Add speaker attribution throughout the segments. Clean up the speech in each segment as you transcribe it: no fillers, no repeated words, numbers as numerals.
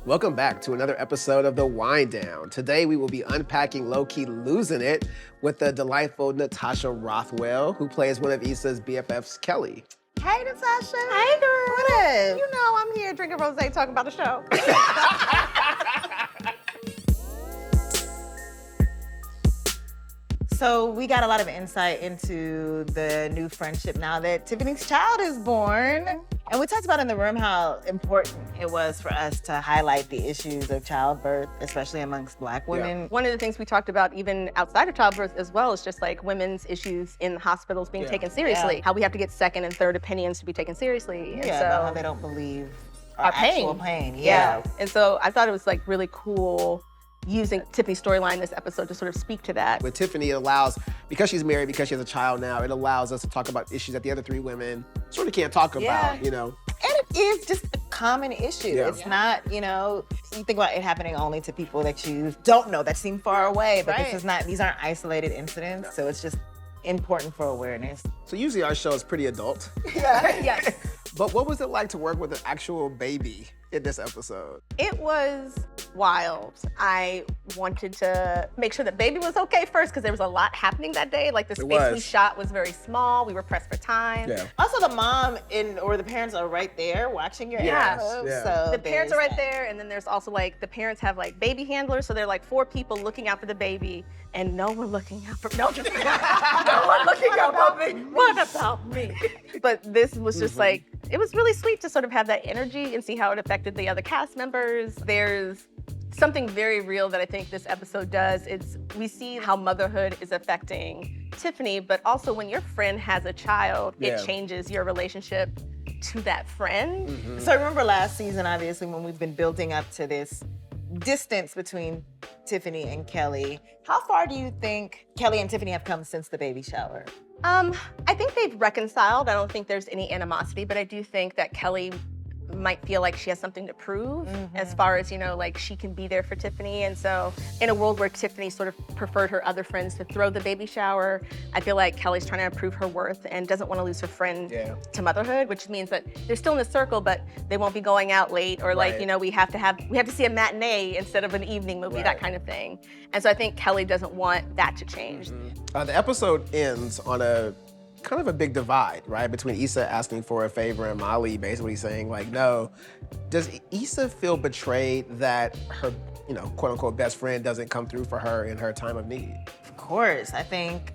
Speaker 1: Welcome back to another episode of The Wind Down. Today we will be unpacking Low-Key Losing It with the delightful Natasha Rothwell, who plays one of Issa's BFFs, Kelli.
Speaker 2: Hey, Natasha.
Speaker 3: Hey, girl.
Speaker 2: What up?
Speaker 3: You know I'm here drinking rosé, talking about the show.
Speaker 2: So we got a lot of insight into the new friendship now that Tiffany's child is born. And we talked about in the room how important it was for us to highlight the issues of childbirth, especially amongst Black women.
Speaker 3: Yeah. One of the things we talked about even outside of childbirth as well is just like women's issues in hospitals being taken seriously. How we have to get second and third opinions to be taken seriously. And so,
Speaker 2: about how they don't believe
Speaker 3: our
Speaker 2: actual pain. Yeah.
Speaker 3: And so I thought it was like really cool using Tiffany's storyline this episode to sort of speak to that.
Speaker 1: With Tiffany, it allows, because she's married, because she has a child now, it allows us to talk about issues that the other three women sort of can't talk about, you know?
Speaker 2: And it is just a common issue. It's not, you think about it happening only to people that you don't know, that seem far away, but these aren't isolated incidents, so it's just important for awareness.
Speaker 1: So usually our show is pretty adult.
Speaker 3: Yes.
Speaker 1: But what was it like to work with an actual baby in this episode?
Speaker 3: It was wild. I wanted to make sure that baby was okay first because there was a lot happening that day. Like the space we shot was very small. We were pressed for time.
Speaker 1: Yeah.
Speaker 2: Also, the mom or the parents are right there watching your episode.
Speaker 3: So the parents are right there, and then there's also like the parents have like baby handlers, so they're like 4 people looking out for the baby, and no one looking out for no one looking out for me. What about me? But this was just like, it was really sweet to sort of have that energy and see how it affected the other cast members. There's something very real that I think this episode does. We see how motherhood is affecting Tiffany, but also when your friend has a child, it changes your relationship to that friend.
Speaker 2: So I remember last season, obviously, when we've been building up to this distance between Tiffany and Kelli. How far do you think Kelli and Tiffany have come since the baby shower?
Speaker 3: I think they've reconciled. I don't think there's any animosity, but I do think that Kelli might feel like she has something to prove as far as, like she can be there for Tiffany. And so in a world where Tiffany sort of preferred her other friends to throw the baby shower, I feel like Kelly's trying to prove her worth and doesn't want to lose her friend to motherhood, which means that they're still in the circle, but they won't be going out late or like, we have to see a matinee instead of an evening movie, that kind of thing. And so I think Kelli doesn't want that to change.
Speaker 1: The episode ends on a kind of a big divide, right? Between Issa asking for a favor and Molly basically saying like, no. Does Issa feel betrayed that her, quote unquote best friend doesn't come through for her in her time of need?
Speaker 2: Of course, I think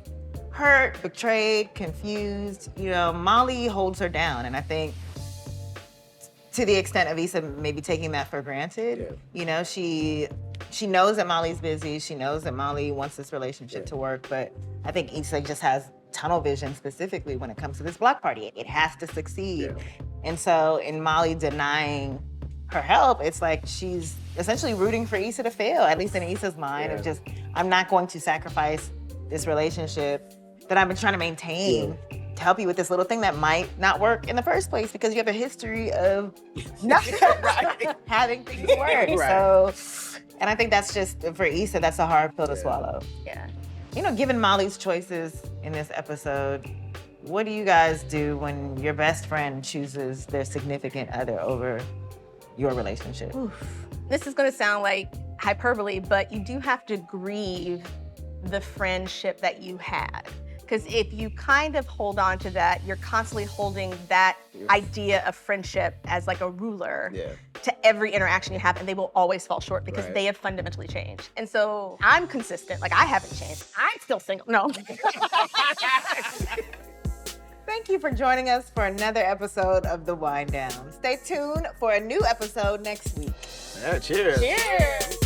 Speaker 2: hurt, betrayed, confused, Molly holds her down. And I think to the extent of Issa maybe taking that for granted, she knows that Molly's busy. She knows that Molly wants this relationship to work, but I think Issa just has tunnel vision specifically when it comes to this block party. It has to succeed. And so in Molly denying her help, it's like she's essentially rooting for Issa to fail, at least in Issa's mind, of just, I'm not going to sacrifice this relationship that I've been trying to maintain to help you with this little thing that might not work in the first place because you have a history of not having things work. So, and I think that's just, for Issa, that's a hard pill to swallow. Given Molly's choices in this episode, what do you guys do when your best friend chooses their significant other over your relationship?
Speaker 3: This is gonna sound like hyperbole, but you do have to grieve the friendship that you had. Because if you kind of hold on to that, you're constantly holding that idea of friendship as like a ruler to every interaction you have, and they will always fall short because they have fundamentally changed. And so I'm consistent, like I haven't changed. I'm still single, no.
Speaker 2: Thank you for joining us for another episode of The Wind Down. Stay tuned for a new episode next week.
Speaker 1: Cheers.
Speaker 3: Cheers.